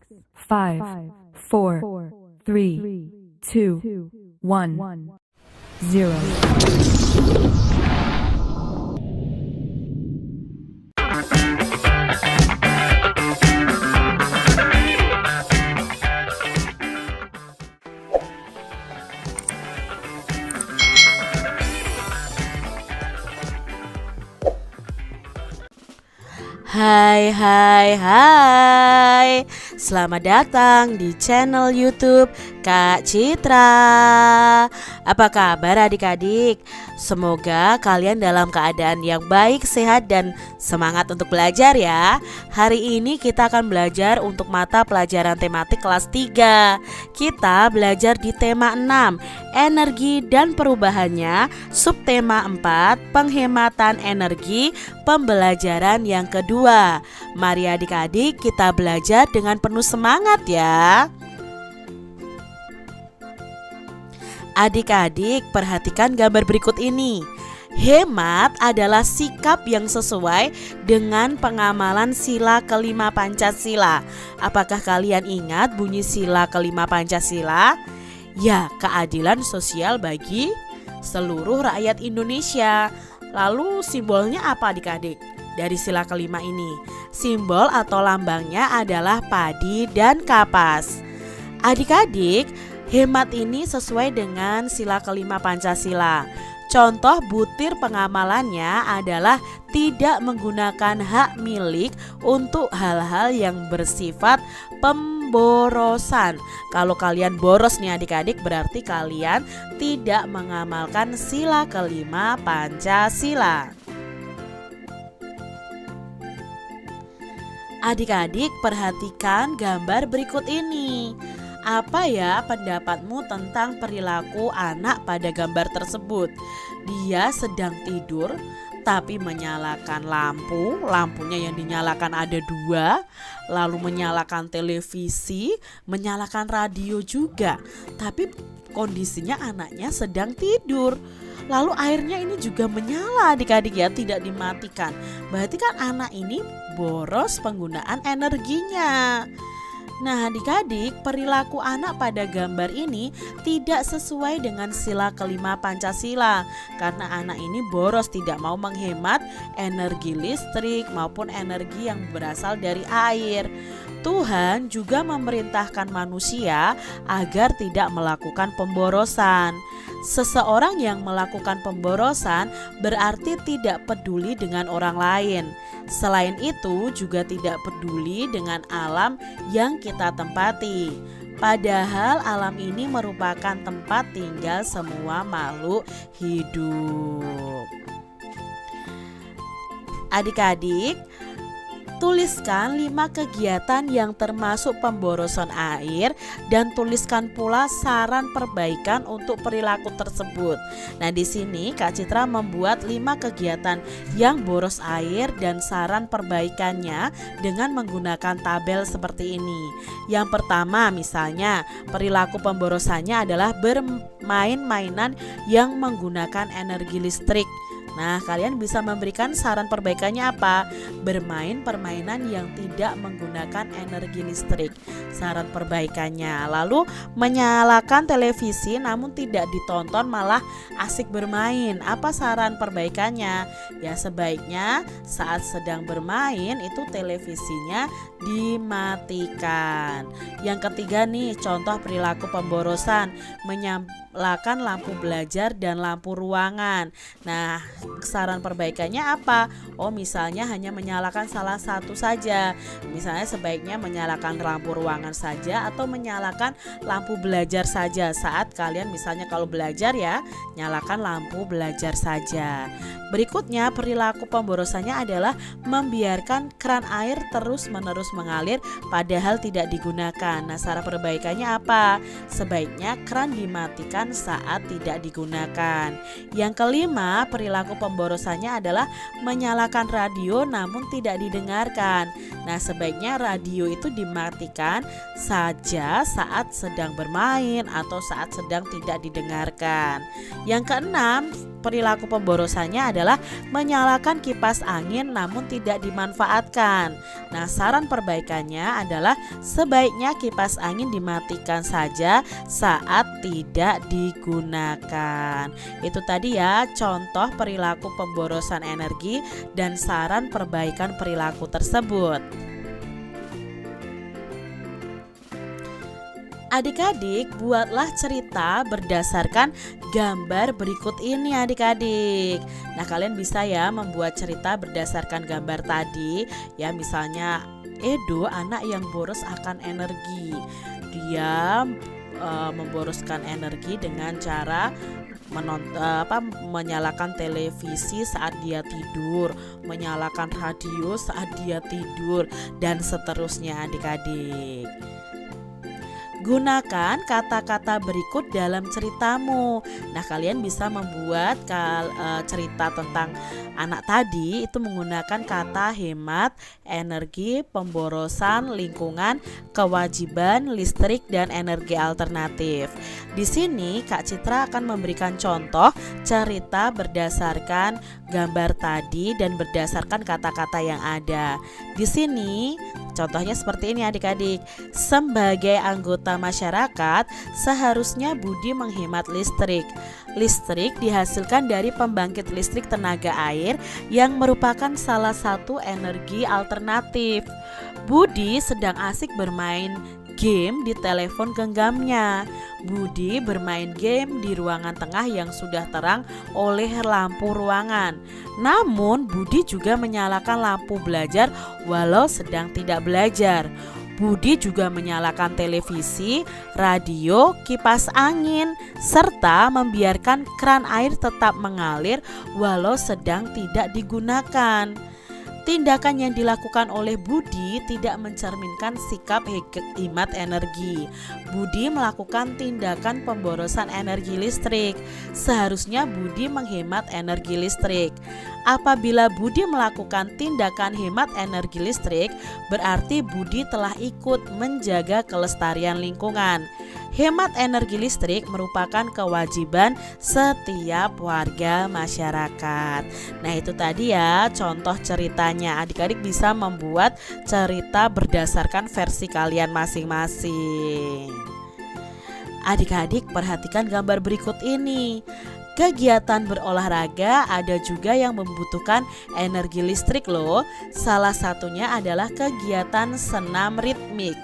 5, 4, 3, 2, 1, 0. Hai. Selamat datang di channel YouTube Kak Citra. Apa kabar adik-adik? Semoga kalian dalam keadaan yang baik, sehat, dan semangat untuk belajar ya. Hari ini kita akan belajar untuk mata pelajaran tematik kelas 3. Kita belajar di tema 6, energi dan perubahannya. Subtema 4, penghematan energi, pembelajaran yang kedua. Mari adik-adik kita belajar dengan penuh semangat ya. Adik-adik perhatikan gambar berikut ini. Hemat adalah sikap yang sesuai dengan pengamalan sila kelima Pancasila. Apakah kalian ingat bunyi sila kelima Pancasila? Ya, keadilan sosial bagi seluruh rakyat Indonesia. Lalu simbolnya apa adik-adik? Dari sila kelima ini, simbol atau lambangnya adalah padi dan kapas. Adik-adik, hemat ini sesuai dengan sila kelima Pancasila. Contoh butir pengamalannya adalah tidak menggunakan hak milik untuk hal-hal yang bersifat pemborosan. Kalau kalian boros nih adik-adik, berarti kalian tidak mengamalkan sila kelima Pancasila. Adik-adik perhatikan gambar berikut ini. Apa ya pendapatmu tentang perilaku anak pada gambar tersebut? Dia sedang tidur tapi menyalakan lampunya yang dinyalakan ada 2, lalu menyalakan televisi, menyalakan radio juga. Tapi kondisinya anaknya sedang tidur. Lalu airnya ini juga menyala adik-adik ya, tidak dimatikan. Berarti kan anak ini boros penggunaan energinya. Nah adik-adik, perilaku anak pada gambar ini tidak sesuai dengan sila kelima Pancasila. Karena anak ini boros, tidak mau menghemat energi listrik maupun energi yang berasal dari air. Tuhan juga memerintahkan manusia agar tidak melakukan pemborosan. Seseorang yang melakukan pemborosan berarti tidak peduli dengan orang lain. Selain itu juga tidak peduli dengan alam yang kita tempati. Padahal alam ini merupakan tempat tinggal semua makhluk hidup. Adik-adik, tuliskan 5 kegiatan yang termasuk pemborosan air dan tuliskan pula saran perbaikan untuk perilaku tersebut. Nah, di sini Kak Citra membuat 5 kegiatan yang boros air dan saran perbaikannya dengan menggunakan tabel seperti ini. Yang pertama misalnya, perilaku pemborosannya adalah bermain-mainan yang menggunakan energi listrik. Nah, kalian bisa memberikan saran perbaikannya apa? Bermain permainan yang tidak menggunakan energi listrik. Saran perbaikannya. Lalu menyalakan televisi namun tidak ditonton, malah asik bermain. Apa saran perbaikannya? Ya, sebaiknya saat sedang bermain itu televisinya dimatikan. Yang ketiga nih, contoh perilaku pemborosan, menyalakan lampu belajar dan lampu ruangan. Nah, saran perbaikannya apa? Oh, misalnya hanya menyalakan salah satu saja. Misalnya sebaiknya menyalakan lampu ruangan saja atau menyalakan lampu belajar saja. Saat kalian misalnya kalau belajar ya, nyalakan lampu belajar saja. Berikutnya, perilaku pemborosannya adalah membiarkan keran air terus-menerus mengalir padahal tidak digunakan. Nah, cara perbaikannya apa? Sebaiknya keran dimatikan saat tidak digunakan. Yang kelima, perilaku pemborosannya adalah menyalakan radio namun tidak didengarkan. Nah, sebaiknya radio itu dimatikan saja saat sedang bermain atau saat sedang tidak didengarkan. Yang keenam, perilaku pemborosannya adalah menyalakan kipas angin namun tidak dimanfaatkan. Nah, saran perbaikannya adalah sebaiknya kipas angin dimatikan saja saat tidak digunakan. Itu tadi ya contoh perilaku pemborosan energi dan saran perbaikan perilaku tersebut. Adik-adik, buatlah cerita berdasarkan gambar berikut ini adik-adik. Nah, kalian bisa ya membuat cerita berdasarkan gambar tadi. Ya, misalnya Edo anak yang boros akan energi. Dia memboroskan energi dengan cara menyalakan televisi saat dia tidur, menyalakan radio saat dia tidur, dan seterusnya adik-adik. Gunakan kata-kata berikut dalam ceritamu. Nah, kalian bisa membuat cerita tentang anak tadi itu menggunakan kata hemat, energi, pemborosan, lingkungan, kewajiban, listrik, dan energi alternatif. Di sini Kak Citra akan memberikan contoh cerita berdasarkan gambar tadi dan berdasarkan kata-kata yang ada. Di sini contohnya seperti ini adik-adik. Sebagai anggota masyarakat, seharusnya Budi menghemat listrik. Listrik dihasilkan dari pembangkit listrik tenaga air yang merupakan salah satu energi alternatif. Budi sedang asik bermain game di telepon genggamnya. Budi bermain game di ruangan tengah yang sudah terang oleh lampu ruangan. Namun Budi juga menyalakan lampu belajar walau sedang tidak belajar. Budi juga menyalakan televisi, radio, kipas angin, serta membiarkan keran air tetap mengalir walau sedang tidak digunakan. Tindakan yang dilakukan oleh Budi tidak mencerminkan sikap hemat energi. Budi melakukan tindakan pemborosan energi listrik. Seharusnya Budi menghemat energi listrik. Apabila Budi melakukan tindakan hemat energi listrik, berarti Budi telah ikut menjaga kelestarian lingkungan. Hemat energi listrik merupakan kewajiban setiap warga masyarakat. Nah, itu tadi ya contoh ceritanya. Adik-adik bisa membuat cerita berdasarkan versi kalian masing-masing. Adik-adik perhatikan gambar berikut ini. Kegiatan berolahraga ada juga yang membutuhkan energi listrik loh. Salah satunya adalah kegiatan senam ritmik.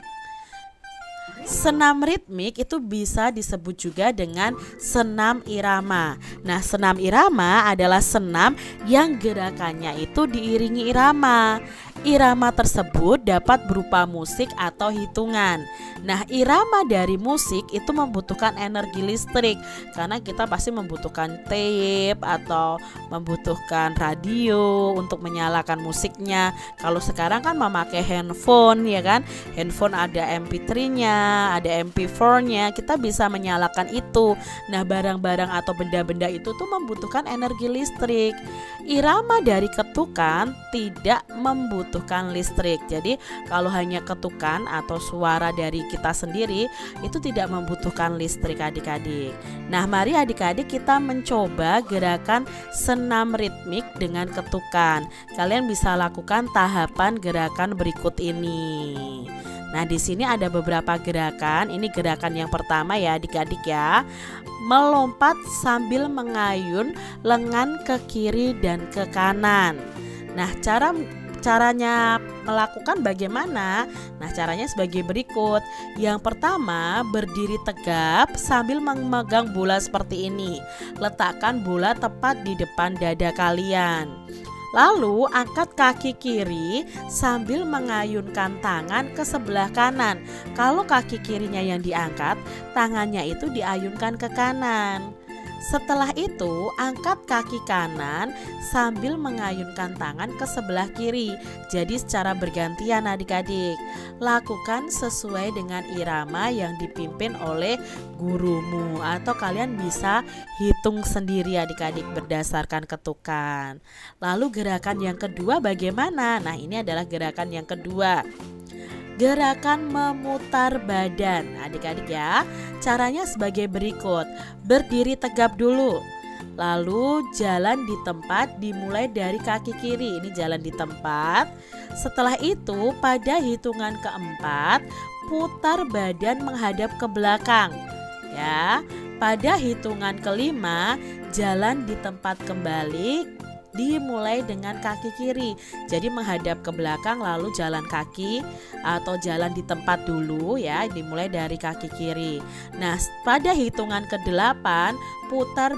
Senam ritmik itu bisa disebut juga dengan senam irama. Nah, senam irama adalah senam yang gerakannya itu diiringi irama. Irama tersebut dapat berupa musik atau hitungan. Nah, irama dari musik itu membutuhkan energi listrik karena kita pasti membutuhkan tape atau membutuhkan radio untuk menyalakan musiknya. Kalau sekarang kan memakai handphone ya kan. Handphone ada MP3-nya, ada MP4-nya, kita bisa menyalakan itu. Nah, barang-barang atau benda-benda itu tuh membutuhkan energi listrik. Irama dari ketukan tidak membutuhkan listrik. Jadi kalau hanya ketukan atau suara dari kita sendiri itu tidak membutuhkan listrik adik-adik. Nah, mari adik-adik kita mencoba gerakan senam ritmik dengan ketukan. Kalian bisa lakukan tahapan gerakan berikut ini. Nah, di sini ada beberapa gerakan. Ini gerakan yang pertama ya adik-adik ya. Melompat sambil mengayun lengan ke kiri dan ke kanan. Nah, caranya melakukan bagaimana? Nah, caranya sebagai berikut. Yang pertama, berdiri tegap sambil memegang bola seperti ini. Letakkan bola tepat di depan dada kalian. Lalu angkat kaki kiri sambil mengayunkan tangan ke sebelah kanan. Kalau kaki kirinya yang diangkat, tangannya itu diayunkan ke kanan. Setelah itu, angkat kaki kanan sambil mengayunkan tangan ke sebelah kiri. Jadi secara bergantian adik-adik. Lakukan sesuai dengan irama yang dipimpin oleh gurumu. Atau kalian bisa hitung sendiri adik-adik berdasarkan ketukan. Lalu gerakan yang kedua bagaimana? Nah, ini adalah gerakan yang kedua. Gerakan memutar badan adik-adik ya. Caranya sebagai berikut. Berdiri tegap dulu. Lalu jalan di tempat dimulai dari kaki kiri. Ini jalan di tempat. Setelah itu pada hitungan keempat putar badan menghadap ke belakang. Ya, pada hitungan kelima jalan di tempat kembali dimulai dengan kaki kiri. Jadi menghadap ke belakang lalu jalan kaki atau jalan di tempat dulu ya, dimulai dari kaki kiri. Nah, pada hitungan ke-8 putar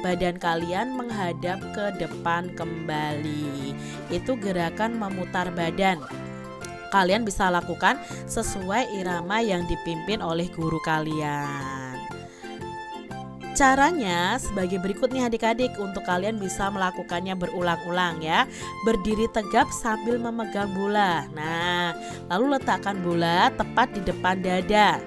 badan kalian menghadap ke depan kembali. Itu gerakan memutar badan. Kalian bisa lakukan sesuai irama yang dipimpin oleh guru kalian. Caranya sebagai berikut nih adik-adik, untuk kalian bisa melakukannya berulang-ulang ya. Berdiri tegap sambil memegang bola. Nah, lalu letakkan bola tepat di depan dada.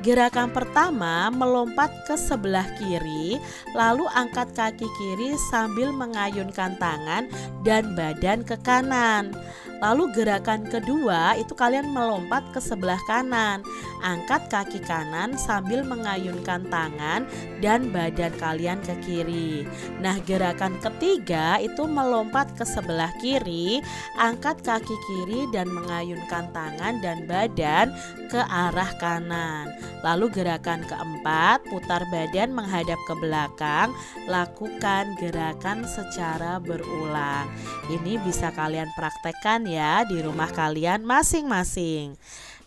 Gerakan pertama melompat ke sebelah kiri, lalu angkat kaki kiri sambil mengayunkan tangan dan badan ke kanan. Lalu gerakan kedua itu kalian melompat ke sebelah kanan, angkat kaki kanan sambil mengayunkan tangan dan badan kalian ke kiri. Nah, gerakan ketiga itu melompat ke sebelah kiri, angkat kaki kiri dan mengayunkan tangan dan badan ke arah kanan. Lalu gerakan keempat, putar badan menghadap ke belakang, lakukan gerakan secara berulang. Ini bisa kalian praktekkan ya di rumah kalian masing-masing.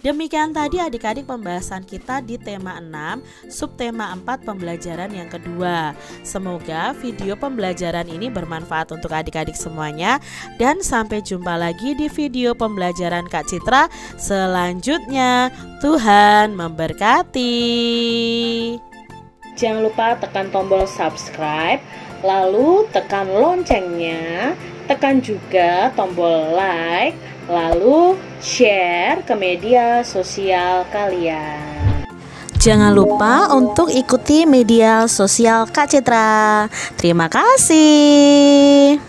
Demikian tadi adik-adik pembahasan kita di tema 6, subtema 4 pembelajaran yang kedua. Semoga video pembelajaran ini bermanfaat untuk adik-adik semuanya. Dan sampai jumpa lagi di video pembelajaran Kak Citra selanjutnya. Tuhan memberkati. Jangan lupa tekan tombol subscribe, lalu tekan loncengnya, tekan juga tombol like, lalu share ke media sosial kalian. Jangan lupa untuk ikuti media sosial Kak Citra. Terima kasih.